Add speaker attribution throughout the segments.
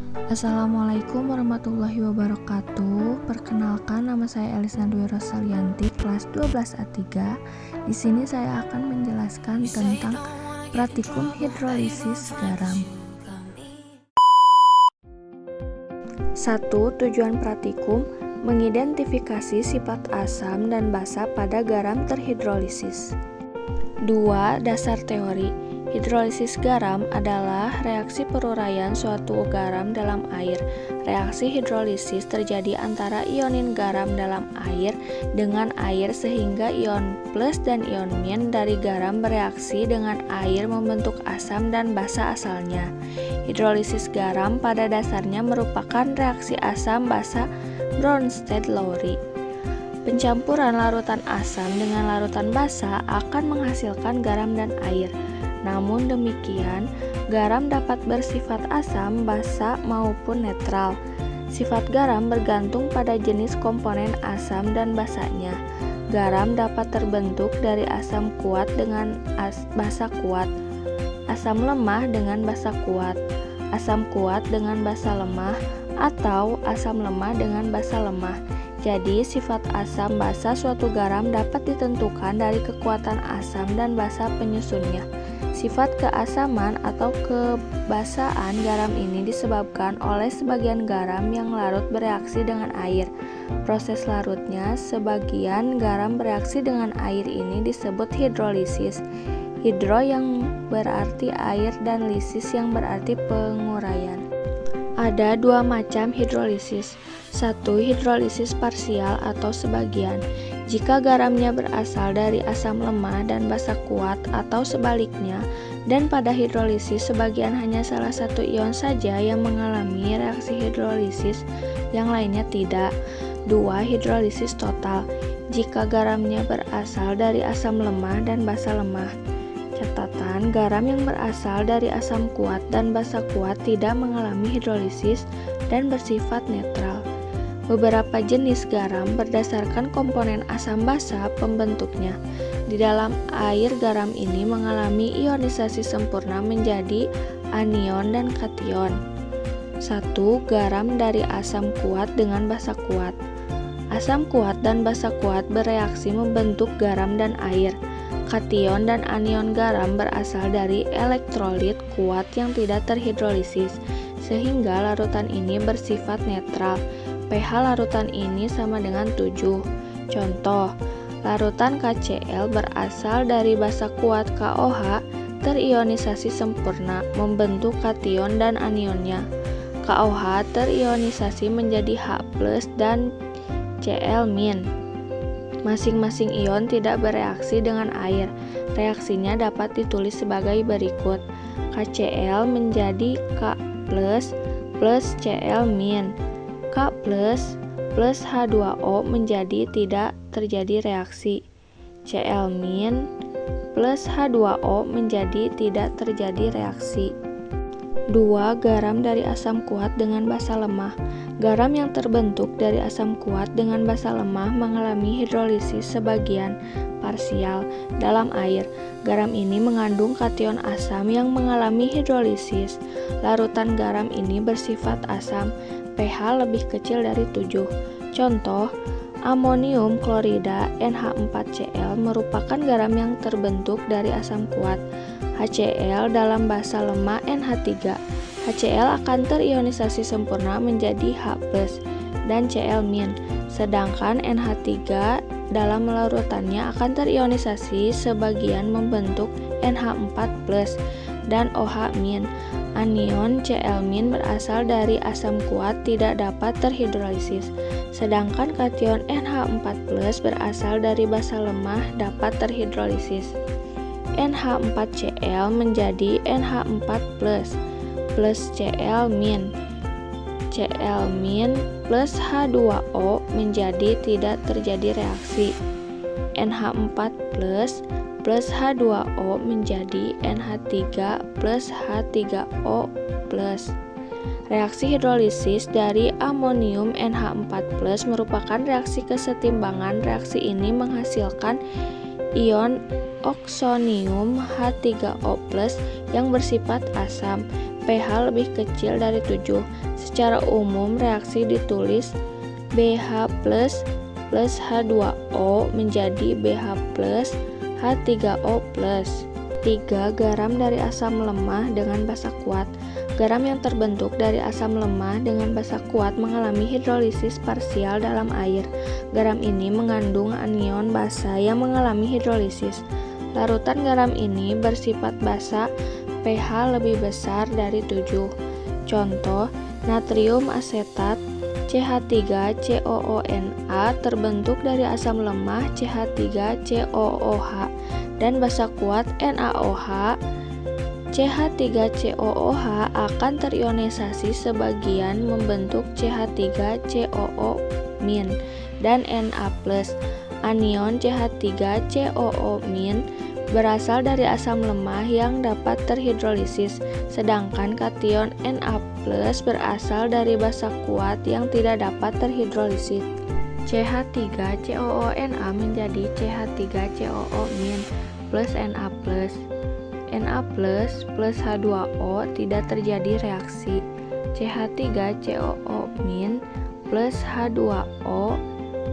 Speaker 1: Assalamualaikum warahmatullahi wabarakatuh. Perkenalkan, nama saya Elisna Dwi Rosalianti, kelas 12 A3. Di sini saya akan menjelaskan tentang praktikum hidrolisis garam. 1. Tujuan praktikum: mengidentifikasi sifat asam dan basa pada garam terhidrolisis. 2. Dasar teori. Hidrolisis garam adalah reaksi peruraian suatu garam dalam air. Reaksi hidrolisis terjadi antara ionin garam dalam air dengan air sehingga ion plus dan ion min dari garam bereaksi dengan air membentuk asam dan basa asalnya. Hidrolisis garam pada dasarnya merupakan reaksi asam basa Bronsted-Lowry. Pencampuran larutan asam dengan larutan basa akan menghasilkan garam dan air. Namun demikian, garam dapat bersifat asam, basa, maupun netral. Sifat garam bergantung pada jenis komponen asam dan basanya. Garam dapat terbentuk dari asam kuat dengan basa kuat, asam lemah dengan basa kuat, asam kuat dengan basa lemah, atau asam lemah dengan basa lemah. Jadi, sifat asam basa suatu garam dapat ditentukan dari kekuatan asam dan basa penyusunnya. Sifat keasaman atau kebasaan garam ini disebabkan oleh sebagian garam yang larut bereaksi dengan air. Proses larutnya sebagian garam bereaksi dengan air ini disebut hidrolisis. Hidro yang berarti air dan lisis yang berarti penguraian. Ada dua macam hidrolisis. 1. Hidrolisis parsial atau sebagian. Jika garamnya berasal dari asam lemah dan basa kuat atau sebaliknya, dan pada hidrolisis sebagian hanya salah satu ion saja yang mengalami reaksi hidrolisis, yang lainnya tidak. 2. Hidrolisis total. Jika garamnya berasal dari asam lemah dan basa lemah. Catatan, garam yang berasal dari asam kuat dan basa kuat tidak mengalami hidrolisis dan bersifat netral. Beberapa jenis garam berdasarkan komponen asam basa pembentuknya. Di dalam air, garam ini mengalami ionisasi sempurna menjadi anion dan kation. 1. Garam dari asam kuat dengan basa kuat. Asam kuat dan basa kuat bereaksi membentuk garam dan air. Kation dan anion garam berasal dari elektrolit kuat yang tidak terhidrolisis, sehingga larutan ini bersifat netral. pH larutan ini sama dengan 7. Contoh, larutan KCl berasal dari basa kuat KOH terionisasi sempurna membentuk kation dan anionnya. KOH terionisasi menjadi H+ dan Cl-. Masing-masing ion tidak bereaksi dengan air. Reaksinya dapat ditulis sebagai berikut. KCl menjadi K+ plus Cl-. K+ plus H2O menjadi tidak terjadi reaksi. Cl- plus H2O menjadi tidak terjadi reaksi. 2. Garam dari asam kuat dengan basa lemah. Garam yang terbentuk dari asam kuat dengan basa lemah mengalami hidrolisis sebagian parsial dalam air. Garam ini mengandung kation asam yang mengalami hidrolisis. Larutan garam ini bersifat asam, pH lebih kecil dari 7. Contoh, amonium klorida NH4Cl merupakan garam yang terbentuk dari asam kuat. HCl dalam basa lemah NH3. HCl akan terionisasi sempurna menjadi H+ dan Cl-. Sedangkan NH3 dalam larutannya akan terionisasi sebagian membentuk NH4+ dan OH-. Anion Cl- berasal dari asam kuat tidak dapat terhidrolisis, sedangkan kation NH4+ berasal dari basa lemah dapat terhidrolisis. NH4Cl menjadi NH4+ plus Cl-. Cl- plus H2O menjadi tidak terjadi reaksi. NH4+ plus H2O menjadi NH3 plus H3O+. Reaksi hidrolisis dari amonium NH4+ merupakan reaksi kesetimbangan. Reaksi ini menghasilkan ion oksonium H3O+ yang bersifat asam. pH lebih kecil dari 7. Secara umum reaksi ditulis BH plus H2O menjadi BH plus H3O plus. 3. Garam dari asam lemah dengan basa kuat. Garam yang terbentuk dari asam lemah dengan basa kuat mengalami hidrolisis parsial dalam air. Garam ini mengandung anion basa yang mengalami hidrolisis. Larutan garam ini bersifat basa, pH lebih besar dari 7. Contoh, natrium asetat CH3COONa terbentuk dari asam lemah CH3COOH dan basa kuat NaOH. CH3COOH akan terionisasi sebagian membentuk CH3COO- dan Na+. Anion CH3COO- berasal dari asam lemah yang dapat terhidrolisis, sedangkan kation Na+ berasal dari basa kuat yang tidak dapat terhidrolisis. CH3COONa menjadi CH3COO- plus Na+. Na+ plus H2O tidak terjadi reaksi. CH3COO- plus H2O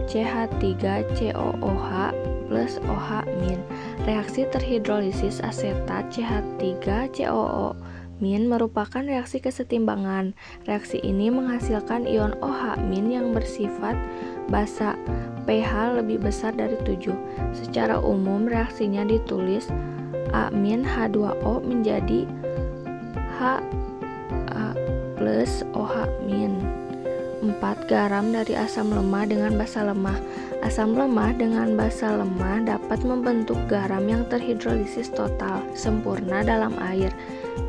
Speaker 1: CH3COOH plus OH-. Reaksi terhidrolisis asetat CH3COO- merupakan reaksi kesetimbangan. Reaksi ini menghasilkan ion OH- yang bersifat basa, pH lebih besar dari 7. Secara umum reaksinya ditulis A-H2O menjadi Ha plus OH-. 4. Garam dari asam lemah dengan basa lemah. Asam lemah dengan basa lemah dapat membentuk garam yang terhidrolisis total sempurna dalam air.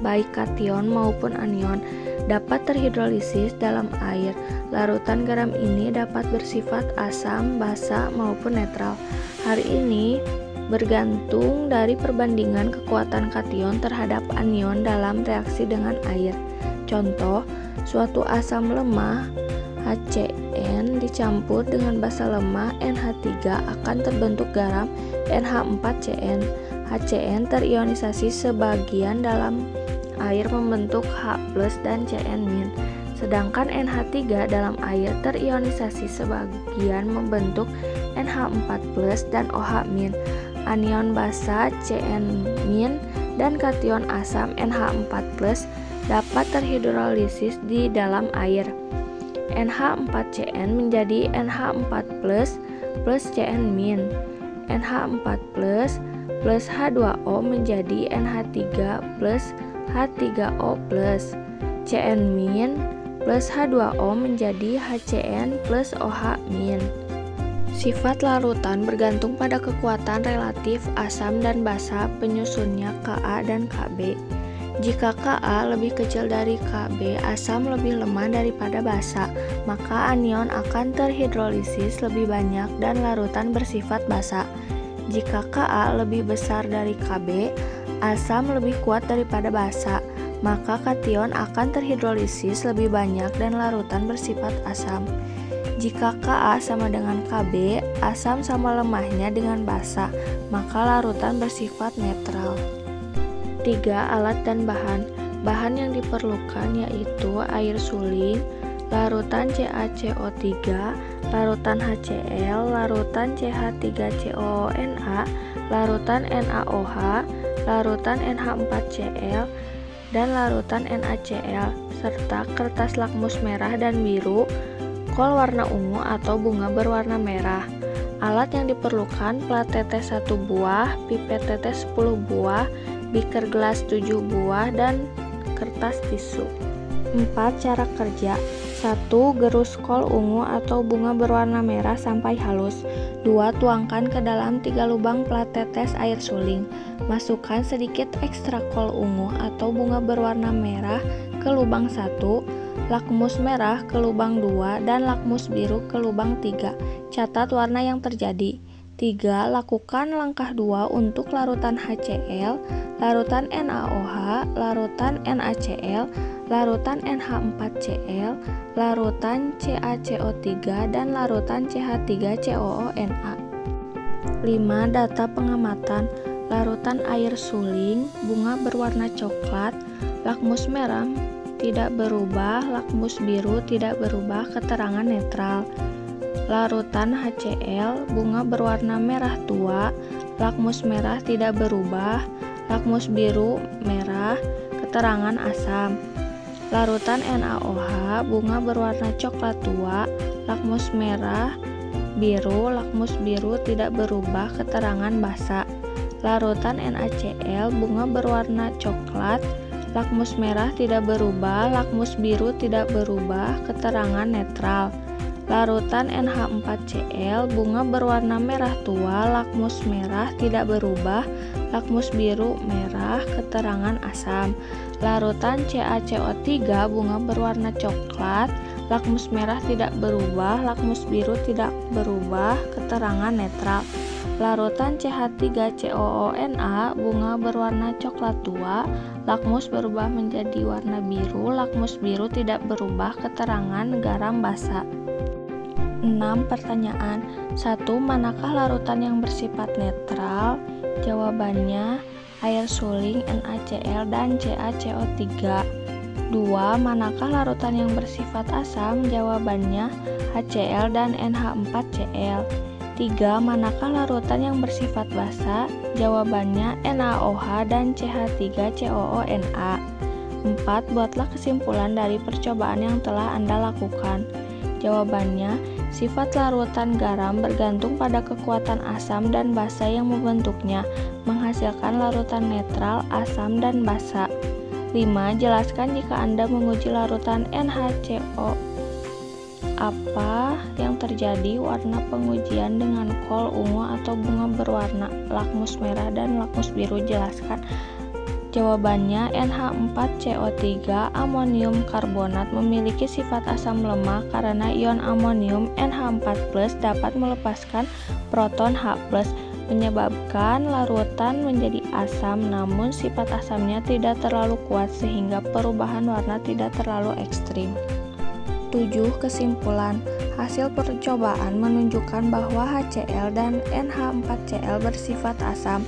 Speaker 1: Baik kation maupun anion dapat terhidrolisis dalam air. Larutan garam ini dapat bersifat asam, basa maupun netral. Hal ini bergantung dari perbandingan kekuatan kation terhadap anion dalam reaksi dengan air. Contoh, suatu asam lemah HCN dicampur dengan basa lemah NH3 akan terbentuk garam NH4CN. HCN terionisasi sebagian dalam air membentuk H+ dan Cn-. Sedangkan NH3 dalam air terionisasi sebagian membentuk NH4+ dan OH-. Anion basa Cn- dan kation asam NH4+ dapat terhidrolisis di dalam air. NH4CN menjadi NH4+ plus Cn-. NH4+ plus H2O menjadi NH3 plus H3O plus. Cn- plus H2O menjadi HCN plus OH-. Sifat larutan bergantung pada kekuatan relatif asam dan basa penyusunnya Ka dan Kb. Jika Ka lebih kecil dari Kb, asam lebih lemah daripada basa, maka anion akan terhidrolisis lebih banyak dan larutan bersifat basa. Jika Ka lebih besar dari Kb, asam lebih kuat daripada basa, maka kation akan terhidrolisis lebih banyak dan larutan bersifat asam. Jika Ka sama dengan Kb, asam sama lemahnya dengan basa, maka larutan bersifat netral. 3. Alat dan bahan. Bahan yang diperlukan yaitu air suling, larutan CaCO3, larutan HCl, larutan CH3COONa, larutan NaOH, larutan NH4Cl, dan larutan NaCl, serta kertas lakmus merah dan biru, kol warna ungu atau bunga berwarna merah. Alat yang diperlukan: plat tetes 1 buah, pipet tetes 10 buah, beaker gelas 7 buah, dan kertas tisu. 4. Cara kerja. 1. Gerus kol ungu atau bunga berwarna merah sampai halus. 2. Tuangkan ke dalam 3 lubang plat tetes air suling. Masukkan sedikit ekstrak kol ungu atau bunga berwarna merah ke lubang 1, lakmus merah ke lubang 2, dan lakmus biru ke lubang 3. Catat warna yang terjadi. 3. Lakukan langkah 2 untuk larutan HCl, larutan NaOH, larutan NaCl, larutan NH4Cl, larutan CaCO3, dan larutan CH3COONa. 5. Data pengamatan. Larutan air suling, bunga berwarna coklat, lakmus merah tidak berubah, lakmus biru tidak berubah, keterangan netral. Larutan HCl, bunga berwarna merah tua, lakmus merah tidak berubah, lakmus biru merah, keterangan asam. Larutan NaOH, bunga berwarna coklat tua, lakmus merah biru, lakmus biru tidak berubah, keterangan basa. Larutan NaCl, bunga berwarna coklat, lakmus merah tidak berubah, lakmus biru tidak berubah, keterangan netral. Larutan NH4Cl, bunga berwarna merah tua, lakmus merah tidak berubah, lakmus biru merah, keterangan asam. Larutan CaCO3, bunga berwarna coklat, lakmus merah tidak berubah, lakmus biru tidak berubah, keterangan netral. Larutan CH3COONa, bunga berwarna coklat tua, lakmus berubah menjadi warna biru, lakmus biru tidak berubah, keterangan garam basa. 6. Pertanyaan. 1. Manakah larutan yang bersifat netral? Jawabannya air suling, NaCl, dan CaCO3. 2. Manakah larutan yang bersifat asam? Jawabannya HCl dan NH4Cl. 3. Manakah larutan yang bersifat basa? Jawabannya NaOH dan CH3COONa. 4. Buatlah kesimpulan dari percobaan yang telah Anda lakukan. Jawabannya, sifat larutan garam bergantung pada kekuatan asam dan basa yang membentuknya, menghasilkan larutan netral, asam, dan basa. 5. Jelaskan jika Anda menguji larutan NaCO. Apa yang terjadi? Warna pengujian dengan kol, ungu, atau bunga berwarna lakmus merah dan lakmus biru. Jelaskan. Jawabannya NH4CO3 amonium karbonat memiliki sifat asam lemah karena ion amonium NH4+ dapat melepaskan proton H+, menyebabkan larutan menjadi asam, namun sifat asamnya tidak terlalu kuat sehingga perubahan warna tidak terlalu ekstrim. 7. Kesimpulan. Hasil percobaan menunjukkan bahwa HCl dan NH4Cl bersifat asam,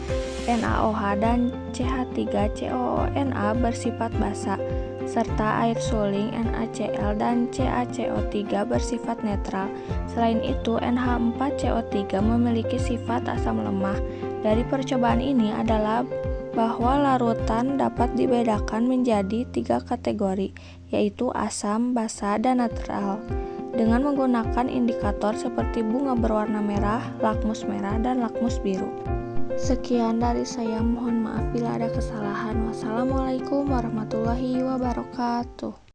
Speaker 1: NaOH dan CH3COONa bersifat basa, serta air suling, NaCl dan CaCO3 bersifat netral. Selain itu, NH4CO3 memiliki sifat asam lemah. Dari percobaan ini adalah bahwa larutan dapat dibedakan menjadi 3 kategori, yaitu asam, basa, dan netral, dengan menggunakan indikator seperti bunga berwarna merah, lakmus merah, dan lakmus biru. Sekian dari saya, mohon maaf bila ada kesalahan. Wassalamualaikum warahmatullahi wabarakatuh.